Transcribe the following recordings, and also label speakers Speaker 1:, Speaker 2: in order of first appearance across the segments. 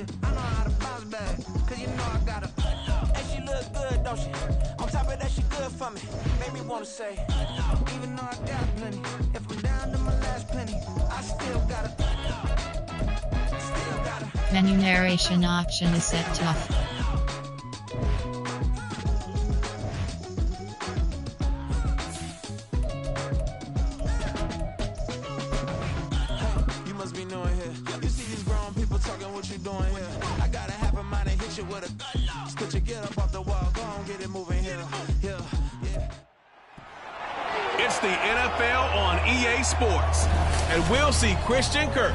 Speaker 1: you. I know how to bounce back, cause you know I got her. And she look good, don't she? On top of that, she good for me. Made me wanna say, even though I got plenty, if I'm down to my last penny, I still got her.
Speaker 2: Menu narration option is set to off.
Speaker 1: You must be knowing here. You see these grown people talking, what you doing here? I gotta have a mind and hit you with a spit your get up off the wall. Go on, get it moving here. Yeah.
Speaker 3: It's the NFL on EA Sports, and we'll see Christian Kirk.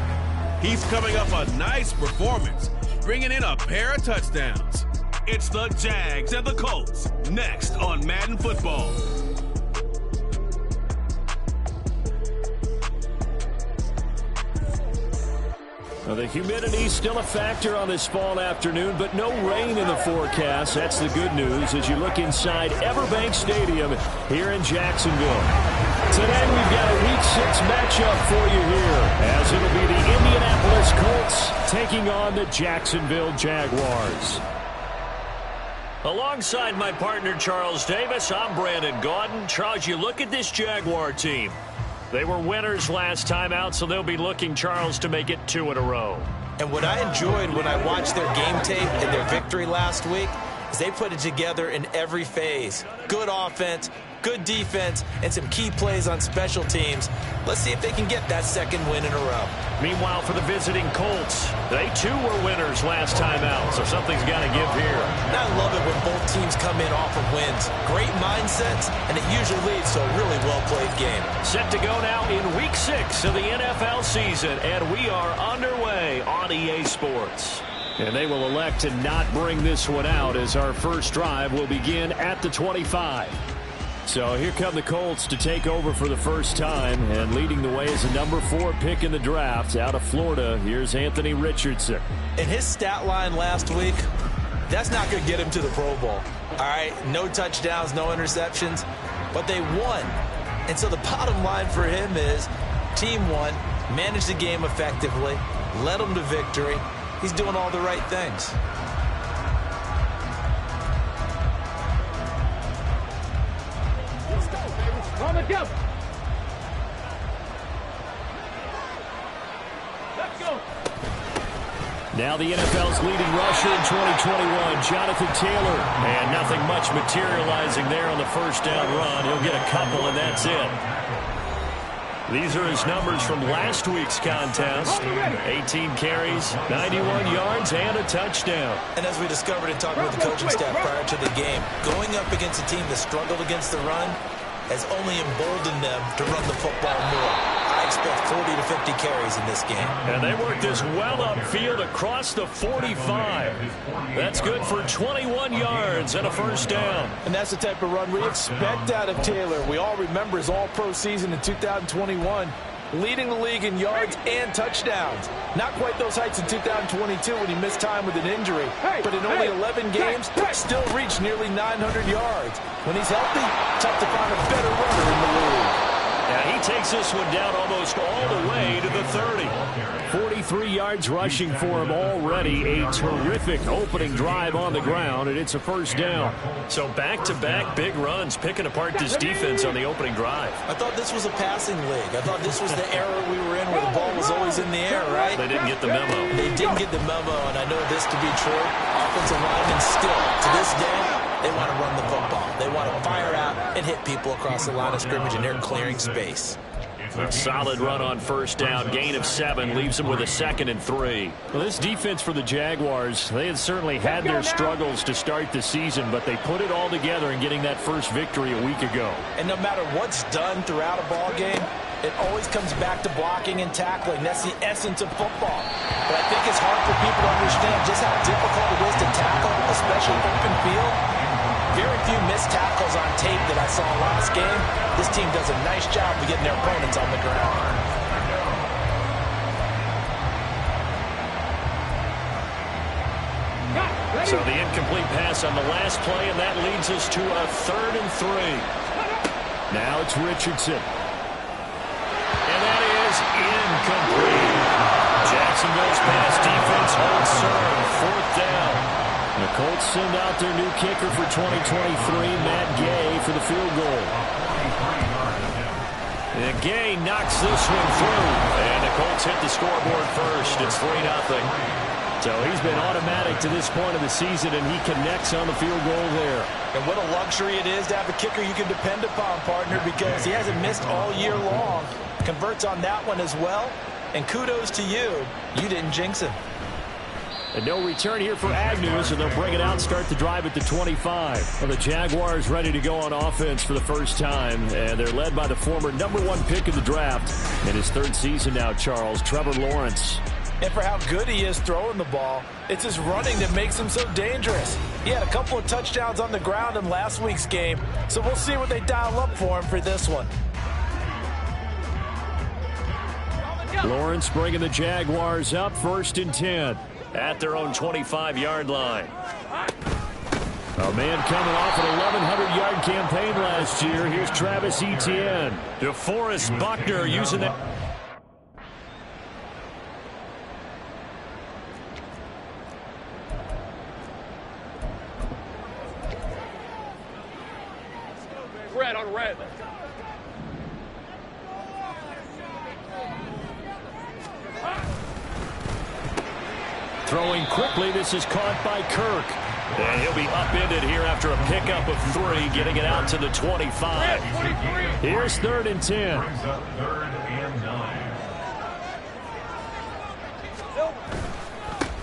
Speaker 3: He's coming off a nice performance, bringing in a pair of touchdowns. It's the Jags and the Colts, next on Madden Football.
Speaker 4: Well, the humidity's still a factor on this fall afternoon, but no rain in the forecast. That's the good news as you look inside Everbank Stadium here in Jacksonville. Today we've got a Week 6 matchup for you here, as it'll be the Indianapolis Colts taking on the Jacksonville Jaguars. Alongside my partner Charles Davis, I'm Brandon Gaudin. Charles, you look at this Jaguar team. They were winners last time out, so they'll be looking, Charles, to make it 2 in a row.
Speaker 5: And what I enjoyed when I watched their game tape and their victory last week is they put it together in every phase. Good offense, good defense, and some key plays on special teams. Let's see if they can get that second win in a row.
Speaker 4: Meanwhile, for the visiting Colts, they too were winners last time out, so something's got to give here.
Speaker 5: And I love it when both teams come in off of wins. Great mindsets, and it usually leads to a really well-played game.
Speaker 4: Set to go now in Week 6 of the NFL season, and we are underway on EA Sports. And they will elect to not bring this one out as our first drive will begin at the 25. So here come the Colts to take over for the first time, and leading the way is a number 4 pick in the draft out of Florida. Here's Anthony Richardson.
Speaker 5: In his stat line last week, that's not going to get him to the Pro Bowl. All right, no touchdowns, no interceptions, but they won. And so the bottom line for him is team won, managed the game effectively, led them to victory. He's doing all the right things.
Speaker 6: Go. Let's go.
Speaker 4: Now the NFL's leading rusher in 2021, Jonathan Taylor. And nothing much materializing there on the first down run. He'll get a couple, and that's it. These are his numbers from last week's contest. 18 carries, 91 yards, and a touchdown.
Speaker 5: And as we discovered in talking with the coaching staff prior to the game, going up against a team that struggled against the run has only emboldened them to run the football more. I expect 40 to 50 carries in this game.
Speaker 4: And they worked this well upfield across the 45. That's good for 21 yards and a first down.
Speaker 7: And that's the type of run we expect out of Taylor. We all remember his all-pro season in 2021, leading the league in yards and touchdowns. Not quite those heights in 2022 when he missed time with an injury, but in only 11 games, still reached nearly 900 yards. When he's healthy, tough to find a better runner in the league.
Speaker 4: Yeah, he takes this one down almost all the way to the 30. 43 yards rushing for him already. A terrific opening drive on the ground, and it's a first down. So back-to-back big runs, picking apart this defense on the opening drive.
Speaker 5: I thought this was a passing league. I thought this was the era we were in where the ball was always in the air, right?
Speaker 4: They didn't get the memo.
Speaker 5: They didn't get the memo, and I know this to be true. Offensive linemen still, to this day, they want to run the football. They want to fire out and hit people across the line of scrimmage, and they're clearing space.
Speaker 4: A solid run on first down. Gain of 7 leaves them with a 2nd and 3. Well, this defense for the Jaguars, they had certainly had their struggles to start the season, but they put it all together in getting that first victory a week ago.
Speaker 5: And no matter what's done throughout a ball game, it always comes back to blocking and tackling. That's the essence of football. But I think it's hard for people to understand just how difficult it is to tackle, especially open field. Very few missed tackles on tape that I saw last game. This team does a nice job of getting their opponents on the ground.
Speaker 4: So the incomplete pass on the last play, and that leads us to a 3rd and 3. Now it's Richardson. And that is incomplete. Jacksonville's pass defense holds serve. down. The Colts send out their new kicker for 2023, Matt Gay, for the field goal. And Gay knocks this one through. And the Colts hit the scoreboard first. It's 3-0. So he's been automatic to this point of the season, and he connects on the field goal there.
Speaker 5: And what a luxury it is to have a kicker you can depend upon, partner, because he hasn't missed all year long. Converts on that one as well. And kudos to you. You didn't jinx him.
Speaker 4: And no return here for Agnew, so they'll bring it out and start the drive at the 25. Well, the Jaguars ready to go on offense for the first time, and they're led by the former #1 pick of the draft in his third season now, Charles, Trevor Lawrence.
Speaker 5: And for how good he is throwing the ball, it's his running that makes him so dangerous. He had a couple of touchdowns on the ground in last week's game, so we'll see what they dial up for him for this one.
Speaker 4: Lawrence bringing the Jaguars up, 1st and 10 at their own 25-yard line. A man coming off an 1,100-yard campaign last year. Here's Travis Etienne. DeForest Buckner using that.
Speaker 6: Red on red.
Speaker 4: Throwing quickly, this is caught by Kirk. And he'll be upended here after a pickup of 3, getting it out to the 25. Here's 3rd and 10.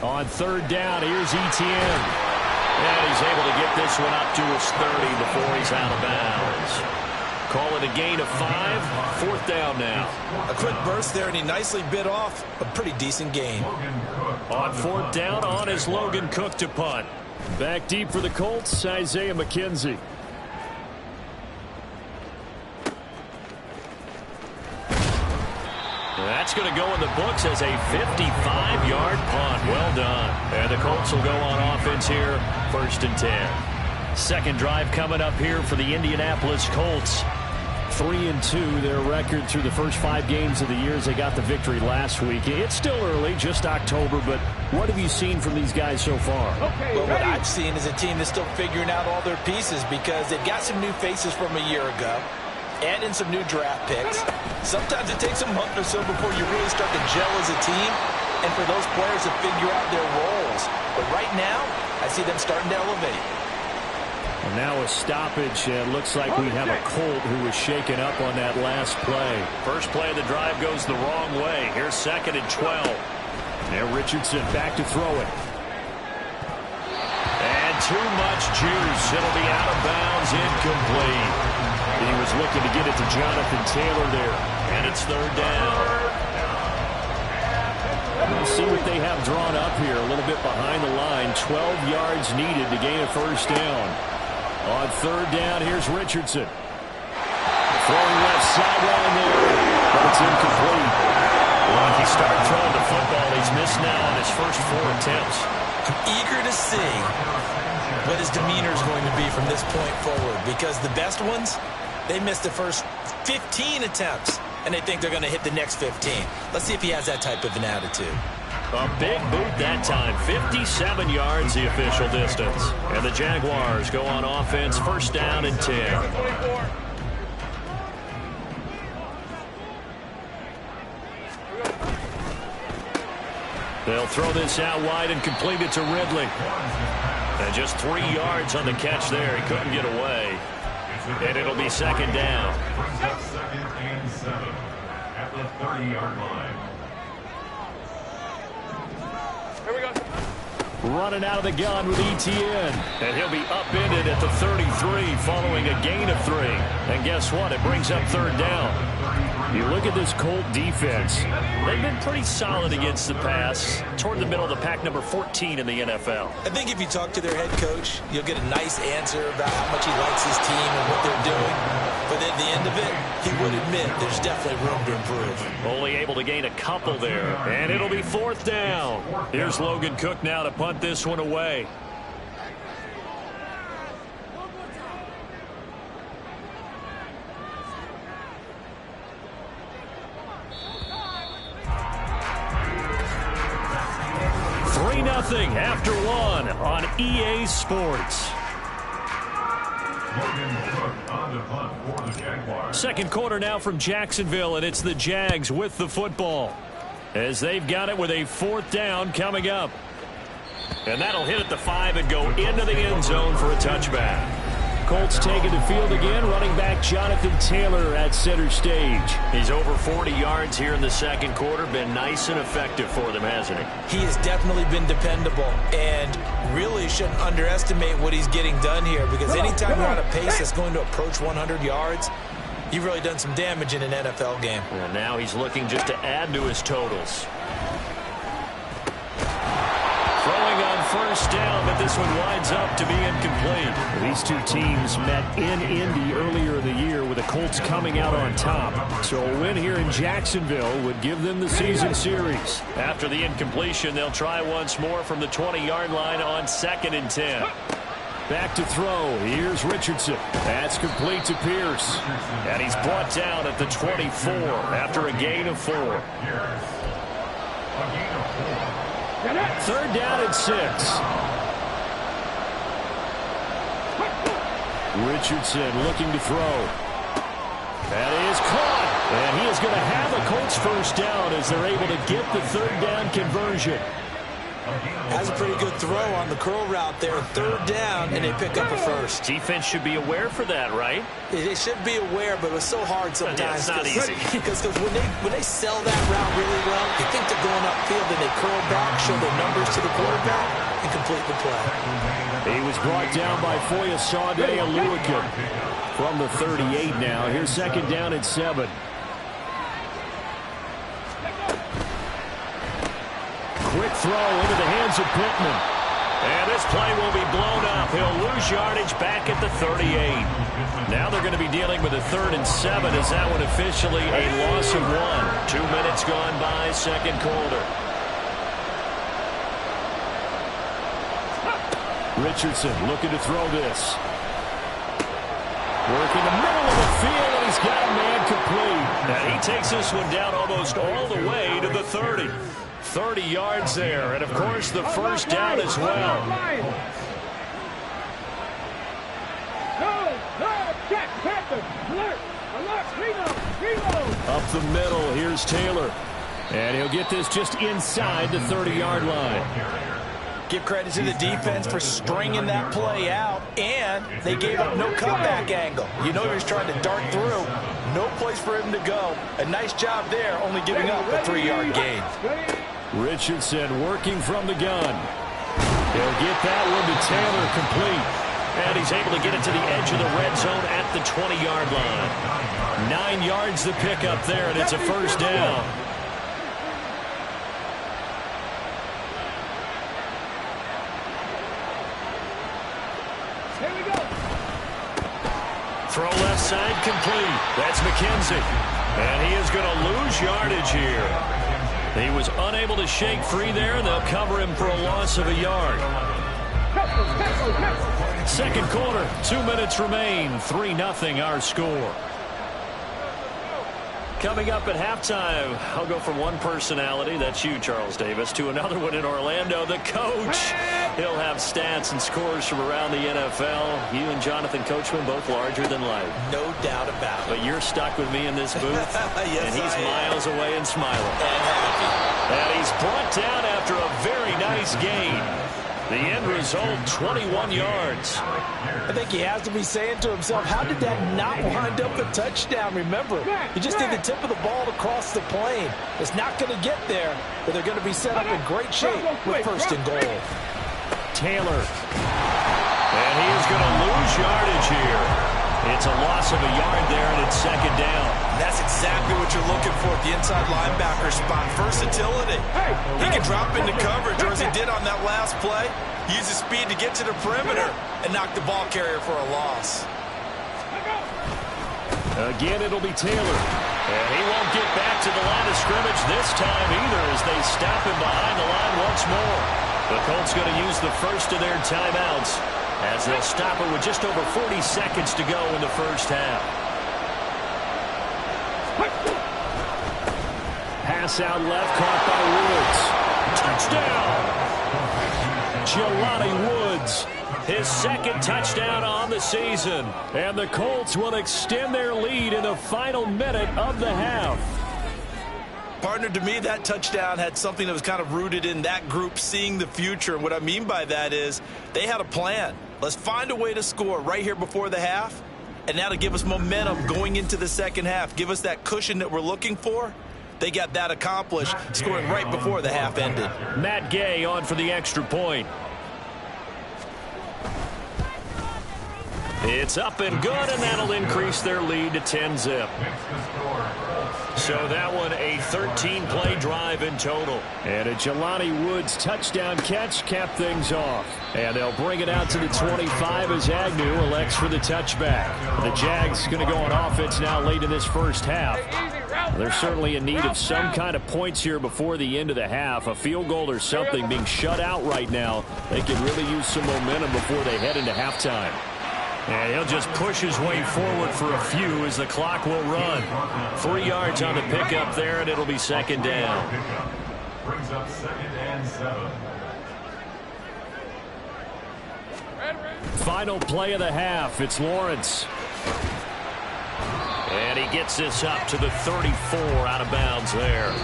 Speaker 4: On 3rd down, here's Etienne. And he's able to get this one up to his 30 before he's out of bounds. Call it a gain of 5, 4th down now.
Speaker 5: A quick burst there, and he nicely bit off a pretty decent gain.
Speaker 4: On 4th down, on is Logan Cook to punt. Back deep for the Colts, Isaiah McKenzie. That's going to go in the books as a 55-yard punt. Well done. And the Colts will go on offense here, 1st and 10. Second drive coming up here for the Indianapolis Colts. 3-2, their record through the first 5 games of the year as they got the victory last week. It's still early, just October, but what have you seen from these guys so far?
Speaker 5: Well, what I've seen is a team that's still figuring out all their pieces because they've got some new faces from a year ago. Add in some new draft picks. Sometimes it takes a month or so before you really start to gel as a team and for those players to figure out their roles. But right now, I see them starting to elevate.
Speaker 4: And now a stoppage. It looks like we have a Colt who was shaken up on that last play. First play of the drive goes the wrong way. Here's 2nd and 12. Now Richardson back to throw it. And too much juice. It'll be out of bounds, incomplete. He was looking to get it to Jonathan Taylor there. And it's 3rd down. We'll see what they have drawn up here. A little bit behind the line. 12 yards needed to gain a 1st down. On 3rd down, here's Richardson. Throwing left sideline there, but it's incomplete. Well, if he started throwing the football, he's missed now on his first 4 attempts.
Speaker 5: I'm eager to see what his demeanor is going to be from this point forward because the best ones, they missed the first 15 attempts, and they think they're going to hit the next 15. Let's see if he has that type of an attitude.
Speaker 4: A big boot that time. 57 yards the official distance. And the Jaguars go on offense, 1st down and 10. They'll throw this out wide and complete it to Ridley. And just 3 yards on the catch there. He couldn't get away. And it'll be 2nd down.
Speaker 8: 2nd and 7 at the 30-yard line.
Speaker 6: Here we go.
Speaker 4: Running out of the gun with Etienne. And he'll be upended at the 33 following a gain of 3. And guess what? It brings up 3rd down. You look at this Colt defense. They've been pretty solid against the pass. Toward the middle of the pack, number 14 in the NFL.
Speaker 5: I think if you talk to their head coach, you'll get a nice answer about how much he likes his team and what they're doing. But at the end of it, he would admit there's definitely room to improve.
Speaker 4: Only able to gain a couple there. And it'll be 4th down. Here's Logan Cook now to punt this one away. 3-0 after one on EA Sports. Second quarter now from Jacksonville, and it's the Jags with the football as they've got it with a 4th down coming up. And that'll hit at the 5 and go into the end zone for a touchback. Colts taking the field again. Running back Jonathan Taylor at center stage. He's over 40 yards here in the second quarter. Been nice and effective for them, hasn't he?
Speaker 5: He has definitely been dependable and really shouldn't underestimate what he's getting done here, because anytime you're on a pace that's going to approach 100 yards, you've really done some damage in an NFL game.
Speaker 4: And now he's looking just to add to his totals. Throwing on first down, but this one winds up to be incomplete. These two teams met in Indy earlier in the year with the Colts coming out on top. So a win here in Jacksonville would give them the season series. After the incompletion, they'll try once more from the 20-yard line on 2nd and 10. Back to throw. Here's Richardson. That's complete to Pierce. And he's brought down at the 24 after a gain of 4. Third down and 6. Richardson looking to throw. That is caught. And he is going to have a Colts first down as they're able to get the 3rd down conversion.
Speaker 5: Has a pretty good throw on the curl route there. 3rd down, and they pick up a first.
Speaker 4: Defense should be aware for that, right?
Speaker 5: They should be aware, but it's so hard sometimes.
Speaker 4: It's not easy.
Speaker 5: Because when they sell that route really well, you think they're going upfield, and they curl back, show their numbers to the quarterback, and complete the play.
Speaker 4: He was brought down by Foyesade Oluokun from the 38 now. Here's 2nd down and 7. Quick throw into the hands of Pittman. And this play will be blown up. He'll lose yardage back at the 38. Now they're going to be dealing with a 3rd and 7 as that one officially a loss of 1. 2 minutes gone by, second quarter. Richardson looking to throw this. Work in the middle of the field, and he's got a man complete. And he takes this one down almost all the way to the 30. 30 yards there, and of course the first down as well. Up the middle, here's Taylor. And he'll get this just inside the 30-yard line.
Speaker 5: Give credit to the defense for stringing that play out, and they gave up no cutback angle. You know he was trying to dart through. No place for him to go. A nice job there, only giving up a 3-yard gain.
Speaker 4: Richardson working from the gun. He'll get that one to Taylor complete. And he's able to get it to the edge of the red zone at the 20-yard line. 9 yards to pick up there, and it's a first down.
Speaker 6: Here we go.
Speaker 4: Throw left side complete. That's McKenzie. And he is going to lose yardage here. He was unable to shake free there, and they'll cover him for a loss of a yard. Second quarter, 2 minutes remain. 3-0 our score. Coming up at halftime, I'll go from one personality, that's you, Charles Davis, to another one in Orlando, the coach. He'll have stats and scores from around the NFL. You and Jonathan Coachman, both larger than life.
Speaker 5: No doubt about it.
Speaker 4: But you're stuck with me in this booth,
Speaker 5: yes,
Speaker 4: and he's miles away and smiling.
Speaker 5: And happy.
Speaker 4: And he's brought down after a very nice gain. The end result, 21 yards.
Speaker 5: I think he has to be saying to himself, how did that not wind up a touchdown? Remember, he just did the tip of the ball across the plane. It's not going to get there, but they're going to be set up in great shape with 1st and goal.
Speaker 4: Taylor. And he is going to lose yardage here. It's a loss of a yard there, and it's 2nd down.
Speaker 5: That's exactly what you're looking for at the inside linebacker spot. Versatility. He can drop into coverage, or as he did on that last play, use his speed to get to the perimeter and knock the ball carrier for a loss.
Speaker 4: Again, it'll be Taylor. And he won't get back to the line of scrimmage this time either as they stop him behind the line once more. The Colts going to use the first of their timeouts as they'll stop it with just over 40 seconds to go in the first half. Pass out left, caught by Woods. Touchdown! Jelani Woods, his second touchdown on the season. And the Colts will extend their lead in the final minute of the half.
Speaker 7: Partner, to me, that touchdown had something that was kind of rooted in that group seeing the future. And what I mean by that is they had a plan. Let's find a way to score right here before the half. And that'll give us momentum going into the second half. Give us that cushion that we're looking for. They got that accomplished, scoring right before the half ended.
Speaker 4: Matt Gay on for the extra point. It's up and good, and that'll increase their lead to 10-zip. So that one a 13-play drive in total. And a Jelani Woods touchdown catch capped things off. And they'll bring it out to the 25 as Agnew elects for the touchback. The Jags going to go on offense now late in this first half. They're certainly in need of some kind of points here before the end of the half. A field goal or something, being shut out right now. They could really use some momentum before they head into halftime. And he'll just push his way forward for a few as the clock will run. 3 yards on the pickup there, and it'll be second down.
Speaker 8: Brings up 2nd and 7.
Speaker 4: Final play of the half. It's Lawrence. And he gets this up to the 34, out of bounds there.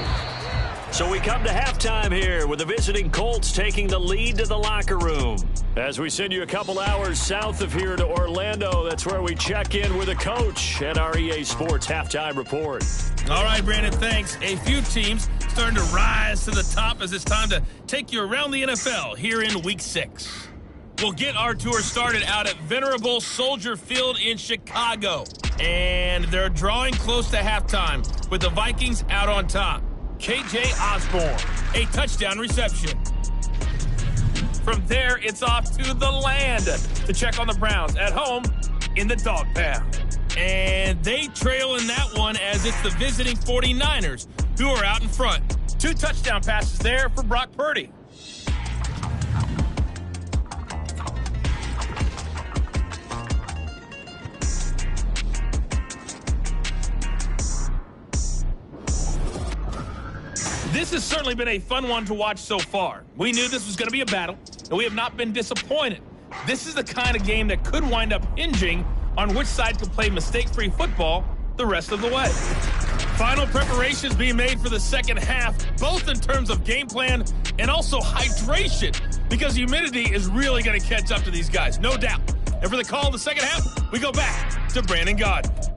Speaker 4: So we come to halftime here with the visiting Colts taking the lead to the locker room. As we send you a couple hours south of here to Orlando, that's where we check in with the coach at our EA Sports Halftime Report.
Speaker 9: All right, Brandon, thanks. A few teams starting to rise to the top as it's time to take you around the NFL here in Week 6. We'll get our tour started out at Venerable Soldier Field in Chicago. And they're drawing close to halftime with the Vikings out on top. K.J. Osborne, a touchdown reception. From there, it's off to the land to check on the Browns at home in the dog pound. And they trail in that one as it's the visiting 49ers who are out in front. 2 touchdown passes there for Brock Purdy. This has certainly been a fun one to watch so far. We knew this was going to be a battle, and we have not been disappointed. This is the kind of game that could wind up hinging on which side can play mistake-free football the rest of the way. Final preparations being made for the second half, both in terms of game plan and also hydration, because humidity is really going to catch up to these guys, no doubt. And for the call of the second half, we go back to Brandon Gaudin.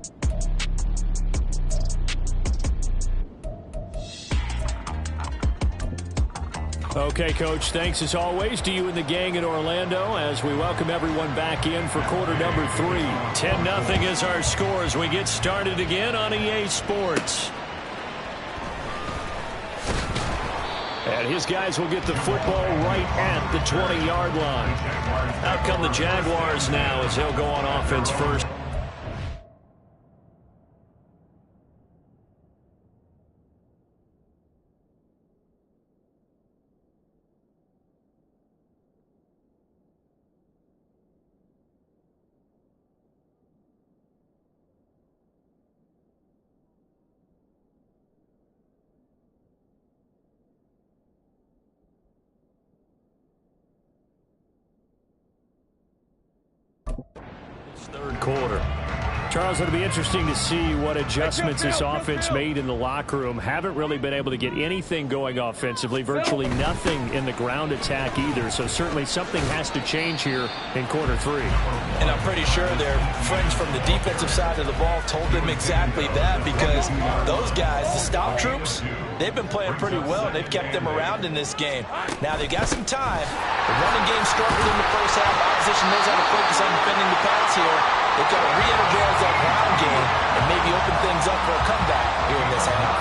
Speaker 4: Okay, Coach, thanks as always to you and the gang in Orlando as we welcome everyone back in for quarter number 3. 10-0 is our score as we get started again on EA Sports. And his guys will get the football right at the 20-yard line. Out come the Jaguars now as they'll go on offense first. Third quarter. Charles, it'll be interesting to see what adjustments this offense made in the locker room. Haven't really been able to get anything going offensively, virtually nothing in the ground attack either. So certainly something has to change here in quarter 3.
Speaker 7: And I'm pretty sure their friends from the defensive side of the ball told them exactly that, because those guys, the stop troops, they've been playing pretty well, and they've kept them around in this game. Now, they've got some time. The running game struggled in the first half. Opposition knows how to focus on defending the pass here. They've got to re-energize that ground game and maybe open things up for a comeback here in this half.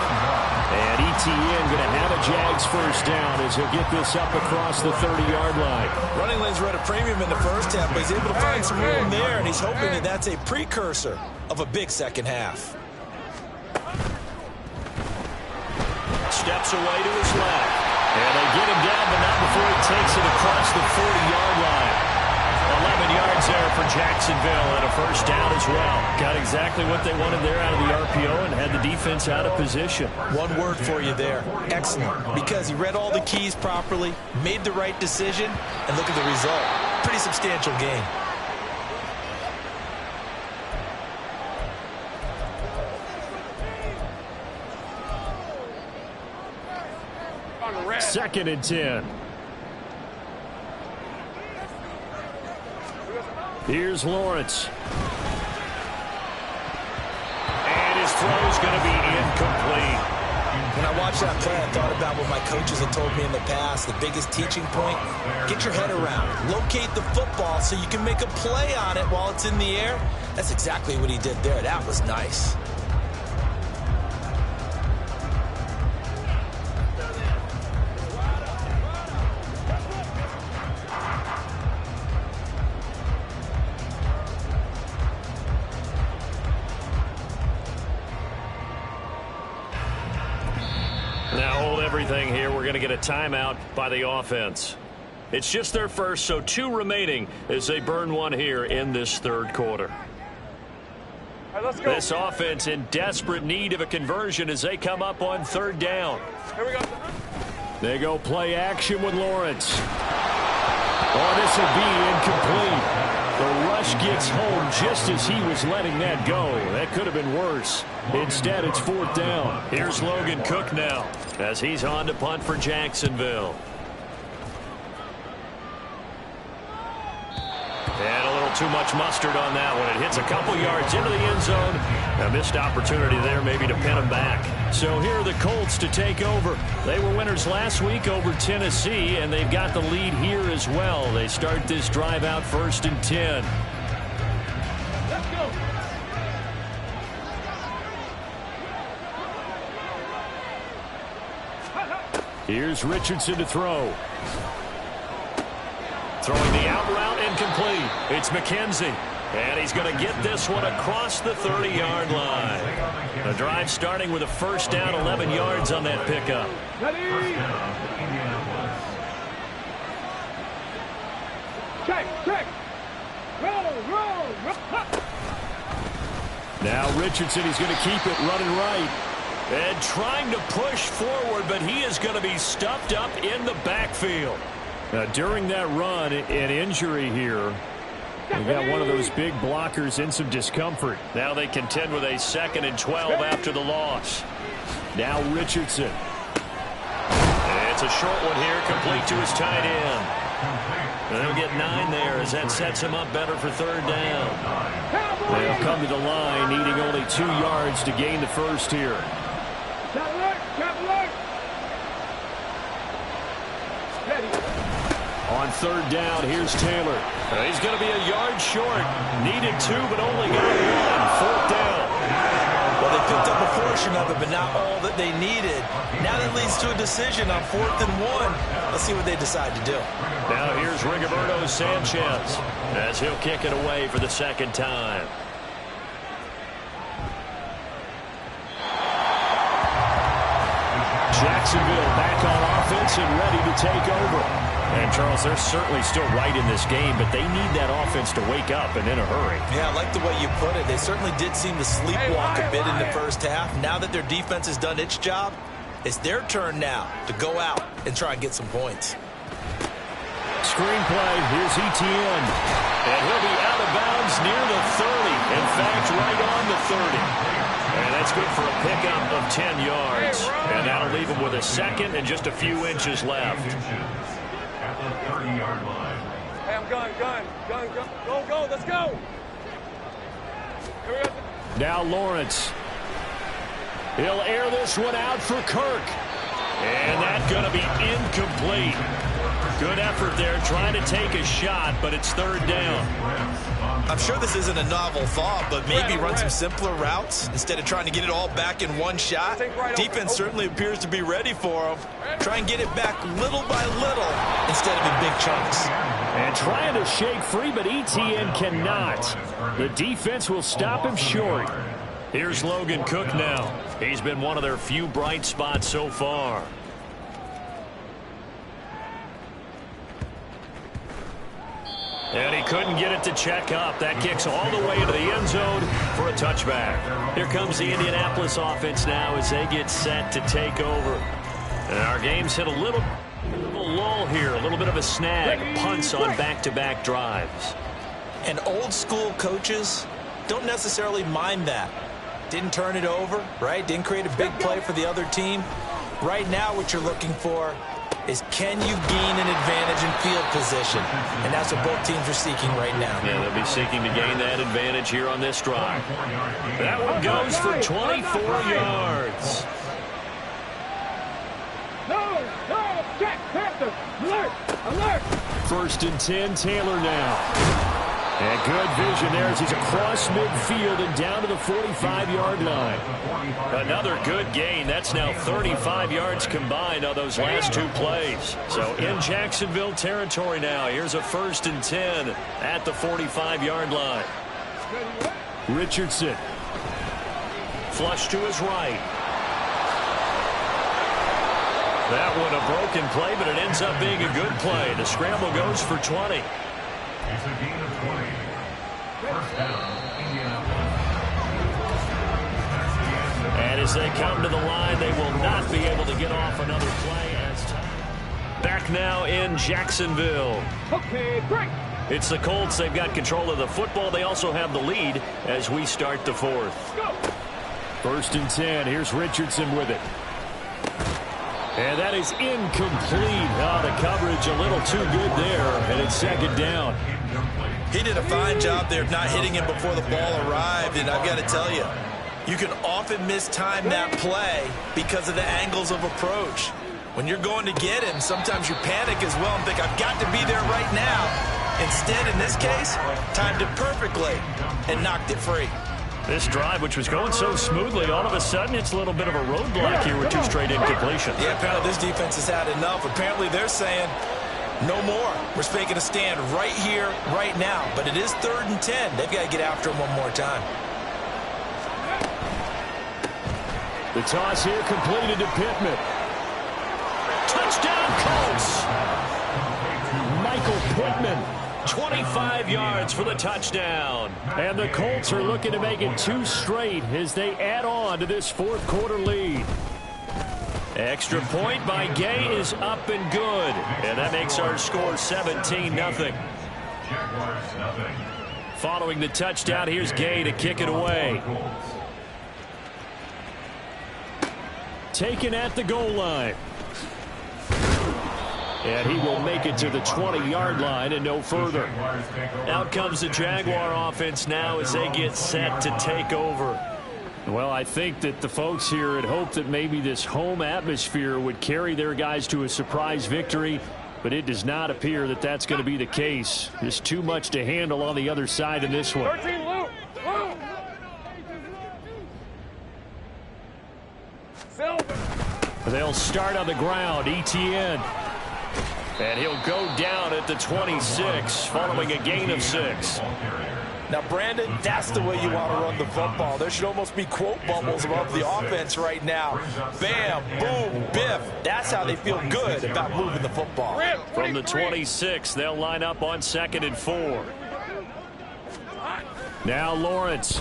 Speaker 4: And ETN going to have a Jags first down as he'll get this up across the 30-yard line.
Speaker 7: Running lanes were at a premium in the first half, but he's able to find some room there, and he's hoping that that's a precursor of a big second half.
Speaker 4: Steps away to his left. And they get him down, but not before he takes it across the 40-yard line. 11 yards there for for Jacksonville and a first down as well. Got exactly what they wanted there out of the RPO and had the defense out of position.
Speaker 5: One word for you there, excellent, because he read all the keys properly, made the right decision, and look at the result. Pretty substantial gain.
Speaker 4: Second and 10. Here's Lawrence. And his throw's going to be incomplete.
Speaker 5: When I watched that play, I thought about what my coaches have told me in the past. The biggest teaching point, get your head around. Locate the football so you can make a play on it while it's in the air. That's exactly what he did there. That was nice.
Speaker 4: Here we're going to get a timeout by the offense. It's just their first, so 2 remaining as they burn one here in this third quarter.
Speaker 6: All right, let's go.
Speaker 4: This offense in desperate need of a conversion as they come up on third down.
Speaker 6: Here we go.
Speaker 4: They go play action with Lawrence. Oh, this will be incomplete. The rush gets home just as he was letting that go. That could have been worse. Instead, it's fourth down. Here's Logan Cook now as he's on to punt for Jacksonville. And a little too much mustard on that one. It hits a couple yards into the end zone. A missed opportunity there maybe to pin them back. So here are the Colts to take over. They were winners last week over Tennessee, and they've got the lead here as well. They start this drive out first and 10.
Speaker 6: Let's go.
Speaker 4: Here's Richardson to throw. Throwing the out route incomplete. It's McKenzie. And he's going to get this one across the 30-yard line. A drive starting with a first down, 11 yards on that pickup.
Speaker 6: Ready? Check. Roll.
Speaker 4: Now Richardson, he's going to keep it running right. And trying to push forward, but he is going to be stuffed up in the backfield. Now, during that run, an injury here. They got one of those big blockers in some discomfort. Now they contend with a 2nd and 12 after the loss. Now Richardson. It's a short one here, complete to his tight end. And they'll get 9 there as that sets him up better for third down. They'll come to the line, needing only 2 yards to gain the first here. On third down, here's Taylor. He's going to be a yard short. Needed 2, but only got 1. Fourth down.
Speaker 5: Well, they picked up a portion of it, but not all that they needed. Now that leads to a decision on 4th and 1. Let's see what they decide to do.
Speaker 4: Now here's Rigoberto Sanchez as he'll kick it away for the 2nd time. Jacksonville back on offense and ready to take over. And, Charles, they're certainly still right in this game, but they need that offense to wake up and in a hurry.
Speaker 5: Yeah, I like the way you put it. They certainly did seem to sleepwalk a bit in the first half. Now that their defense has done its job, it's their turn now to go out and try and get some points.
Speaker 4: Screenplay, here's Etienne. And he'll be out of bounds near the 30. In fact, right on the 30. And that's good for a pickup of 10 yards. And that'll leave him with a 2nd and just a few inches left.
Speaker 8: At the 30-yard line.
Speaker 6: Hey, I'm gun. Go, let's go. Here we go.
Speaker 4: Now Lawrence. He'll air this one out for Kirk. And that's going to be incomplete. Good effort there trying to take a shot, but it's third down.
Speaker 5: I'm sure this isn't a novel thought, but maybe run some simpler routes instead of trying to get it all back in one shot. Defense certainly appears to be ready for them. Try and get it back little by little instead of in big chunks.
Speaker 4: And trying to shake free, but Etienne cannot. The defense will stop him short. Here's Logan Cook now. He's been one of their few bright spots so far. And he couldn't get it to check up. That kicks all the way into the end zone for a touchback. Here comes the Indianapolis offense now as they get set to take over. And our game's hit a little lull here, a little bit of a snag. Punts on back-to-back drives.
Speaker 5: And old school coaches don't necessarily mind that. Didn't turn it over, right? Didn't create a big play for the other team. Right now what you're looking for is can you gain an advantage in field position? And that's what both teams are seeking right now.
Speaker 4: Yeah, they'll be seeking to gain that advantage here on this drive. That one goes for 24 yards.
Speaker 6: No, check, Panther, alert, alert.
Speaker 4: 1st and 10, Taylor now. And good vision there as he's across midfield and down to the 45-yard line. Another good gain. That's now 35 yards combined on those last 2 plays. So in Jacksonville territory now. Here's a 1st and 10 at the 45-yard line. Richardson. Flush to his right. That one a broken play, but it ends up being a good play. The scramble goes for 20.
Speaker 8: It's a gain of 20. First down, Indianapolis.
Speaker 4: And as they come to the line, they will not be able to get off another play as time. Back now in Jacksonville.
Speaker 6: Okay, break.
Speaker 4: It's the Colts. They've got control of the football. They also have the lead as we start the 4th.
Speaker 6: Go.
Speaker 4: 1st and 10. Here's Richardson with it. And that is incomplete. Oh, the coverage a little too good there, and it's 2nd down.
Speaker 5: He did a fine job there of not hitting him before the ball arrived, and I've got to tell you, you can often mistime that play because of the angles of approach. When you're going to get him, sometimes you panic as well and think, I've got to be there right now. Instead, in this case, timed it perfectly and knocked it free.
Speaker 4: This drive, which was going so smoothly, all of a sudden it's a little bit of a roadblock here with 2 straight incompletions.
Speaker 5: Yeah, apparently this defense has had enough. Apparently they're saying, no more. We're making a stand right here, right now. But it is 3rd and 10. They've got to get after him one more time.
Speaker 4: The toss here completed to Pittman. Touchdown, Colts! Michael Pittman. 25 yards for the touchdown. And the Colts are looking to make it 2 straight as they add on to this 4th quarter lead. Extra point by Gay is up and good. And that makes our score 17-0.
Speaker 8: Jaguars nothing.
Speaker 4: Following the touchdown, here's Gay to kick it away. Taken at the goal line. And he will make it to the 20-yard line and no further. Out comes the Jaguar offense now as they get set to take over. Well, I think that the folks here had hoped that maybe this home atmosphere would carry their guys to a surprise victory, but it does not appear that that's going to be the case. There's too much to handle on the other side in this one.
Speaker 6: 13, Luke.
Speaker 4: They'll start on the ground. Etienne. And he'll go down at the 26 following a gain of 6.
Speaker 5: Now, Brandon, that's the way you want to run the football. There should almost be quote bubbles above the offense right now. Bam, boom, biff. That's how they feel good about moving the football.
Speaker 4: From the 26, they'll line up on 2nd and 4. Now Lawrence.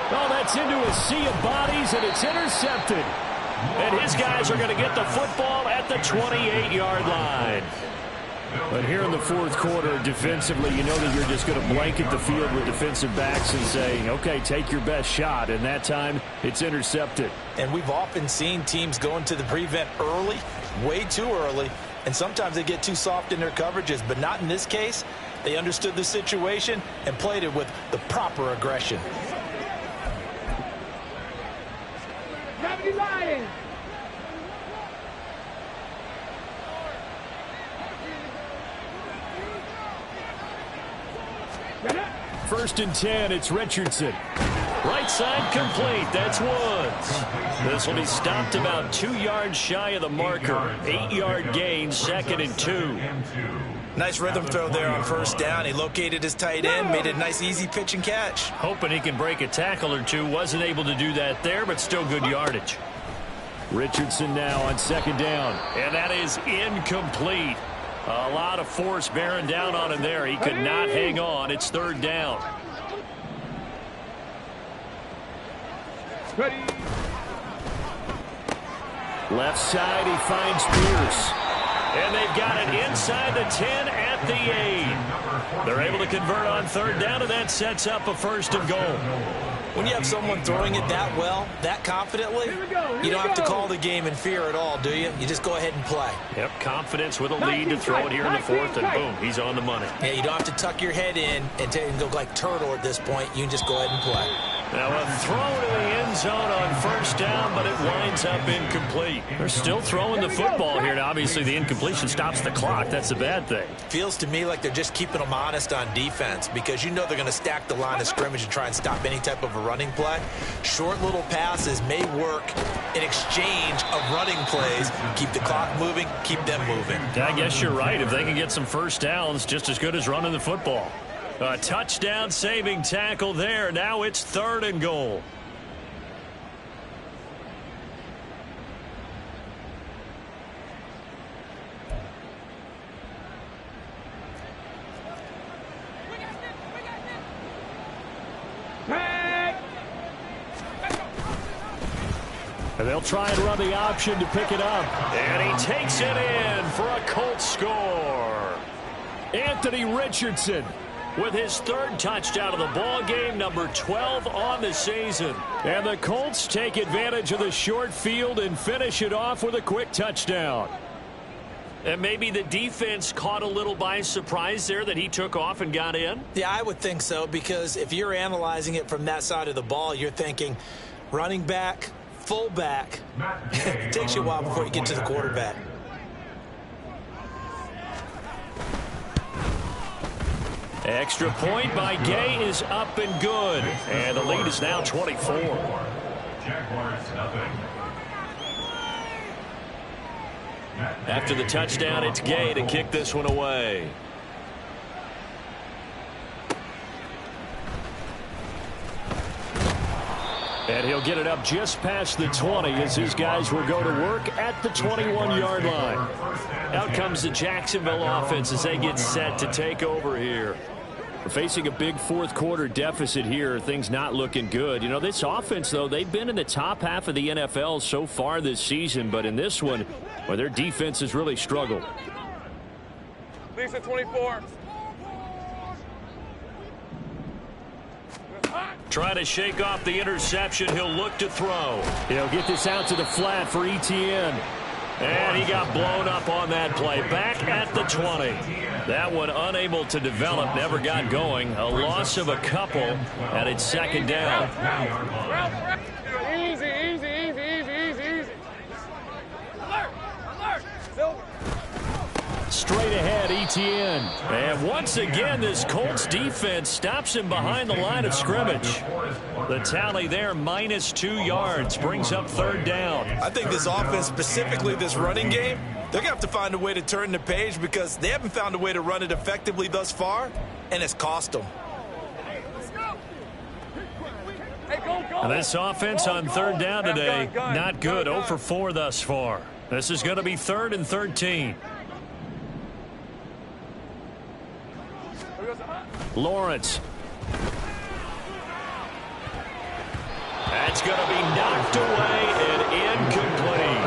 Speaker 4: Oh, that's into a sea of bodies, and it's intercepted. And his guys are going to get the football at the 28-yard line. But here in the 4th quarter, defensively, you know that you're just going to blanket the field with defensive backs and say, okay, take your best shot. And that time, it's intercepted.
Speaker 5: And we've often seen teams go into the prevent early, way too early, and sometimes they get too soft in their coverages. But not in this case. They understood the situation and played it with the proper aggression.
Speaker 6: Lions.
Speaker 4: 1st and 10, it's Richardson. Right side complete, that's Woods. This will be stopped about 2 yards shy of the marker. 8-yard gain, 2nd and 2.
Speaker 5: Nice rhythm throw there on 1st down. He located his tight end, made it a nice easy pitch and catch.
Speaker 4: Hoping he can break a tackle or two. Wasn't able to do that there, but still good yardage. Richardson now on 2nd down. And that is incomplete. A lot of force bearing down on him there. He could not hang on. It's third down.
Speaker 6: Ready.
Speaker 4: Left side, he finds Pierce. And they've got it inside the 10 at the 8. They're able to convert on third down, and that sets up a first and goal.
Speaker 5: When you have someone throwing it that well, that confidently, you don't have to call the game in fear at all, do you? You just go ahead and play.
Speaker 4: Yep, confidence with a lead to throw it here in the fourth, and boom, he's on the money.
Speaker 5: Yeah, you don't have to tuck your head in and go like turtle at this point. You can just go ahead and play.
Speaker 4: Now a throw to the end zone on first down, but it winds up incomplete. They're still throwing the football here, and obviously the incompletion stops the clock. That's the bad thing.
Speaker 5: Feels to me like they're just keeping them honest on defense because you know they're going to stack the line of scrimmage and try and stop any type of a running play. Short little passes may work in exchange of running plays. Keep the clock moving, keep them moving.
Speaker 4: I guess you're right. If they can get some first downs, just as good as running the football. A touchdown saving tackle there. Now it's third and goal. And they'll try and run the option to pick it up. And he takes it in for a Colts score. Anthony Richardson with his third touchdown of the ball game, number 12 on the season. And the Colts take advantage of the short field and finish it off with a quick touchdown. And maybe the defense caught a little by surprise there that he took off and got in?
Speaker 5: Yeah, I would think so, because if you're analyzing it from that side of the ball, you're thinking running back, fullback. It takes you a while before you get to the quarterback.
Speaker 4: Extra point by Gay is up and good. And the lead is now 24. After the touchdown, it's Gay to kick this one away. And he'll get it up just past the 20 as his guys will go to work at the 21-yard line. Out comes the Jacksonville offense as they get set to take over here. We're facing a big fourth quarter deficit here. Things not looking good. You know, this offense, though, they've been in the top half of the NFL so far this season. But in this one, well, their defense has really struggled.
Speaker 6: Lisa 24.
Speaker 4: Trying to shake off the interception. He'll look to throw. He'll get this out to the flat for Etienne. And he got blown up on that play. Back at the 20. That one unable to develop, never got going. A loss of a couple, and it's second down.
Speaker 6: Easy, easy, easy, easy, easy, easy. Alert, alert. Silver.
Speaker 4: Straight ahead, Etienne. And once again, this Colts defense stops him behind the line of scrimmage. The tally there, -2 yards, brings up third down.
Speaker 5: I think this offense, specifically this running game, they're going to have to find a way to turn the page because they haven't found a way to run it effectively thus far, and it's cost them.
Speaker 4: And this offense on third down today, not good. 0 for 4 thus far. This is going to be 3rd and 13. Lawrence. That's going to be knocked away and incomplete.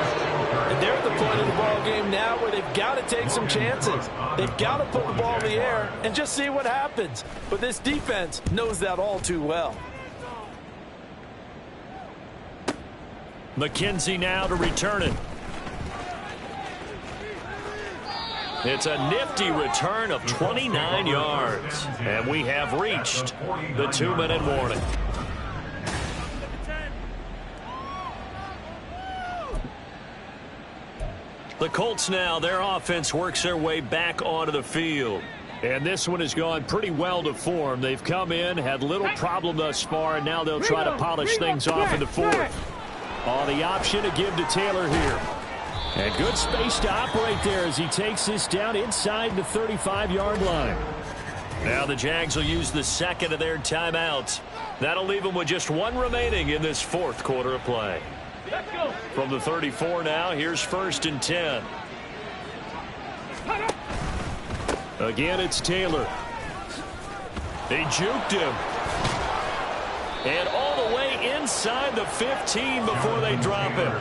Speaker 7: And they're at the point of the ball game now where they've got to take some chances. They've got to put the ball in the air and just see what happens. But this defense knows that all too well.
Speaker 4: McKenzie now to return it. It's a nifty return of 29 yards. And we have reached the 2-minute warning. The Colts now, their offense works their way back onto the field. And this one has gone pretty well to form. They've come in, had little problem thus far, and now they'll try to polish things off in the fourth. On the option to give to Taylor here. And good space to operate there as he takes this down inside the 35-yard line. Now the Jags will use the second of their timeouts. That'll leave them with just one remaining in this fourth quarter of play. From the 34 now, here's 1st and 10. Again, it's Taylor. They juked him. And all the way inside the 15 before they drop him.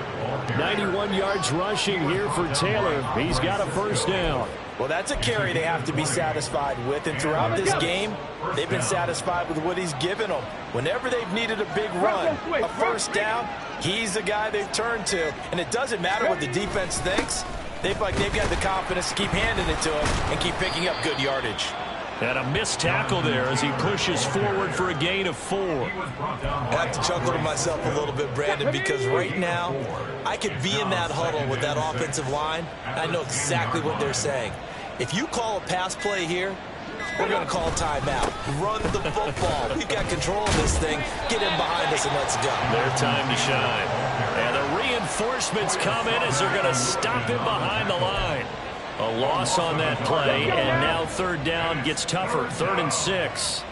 Speaker 4: 91 yards rushing here for Taylor. He's got a first down.
Speaker 5: Well, that's a carry they have to be satisfied with. And throughout this game, they've been satisfied with what he's given them. Whenever they've needed a big run, a first down, he's the guy they've turned to. And it doesn't matter what the defense thinks. They've got the confidence to keep handing it to him and keep picking up good yardage.
Speaker 4: And a missed tackle there as he pushes forward for a gain of 4.
Speaker 5: I have to chuckle to myself a little bit, Brandon, because right now I could be in that huddle with that offensive line, and I know exactly what they're saying. If you call a pass play here, we're going to call timeout. Run the football. We've got control of this thing. Get in behind us and let's go.
Speaker 4: Their time to shine. And the reinforcements come in as they're going to stop him behind the line. A loss on that play, and now third down gets tougher. 3rd and 6.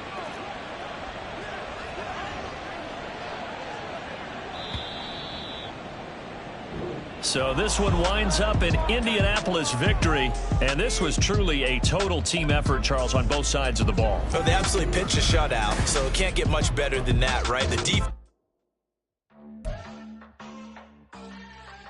Speaker 4: So this one winds up an Indianapolis victory, and this was truly a total team effort, Charles, on both sides of the ball.
Speaker 5: Oh, they absolutely pitched a shutout, so it can't get much better than that, right? The defense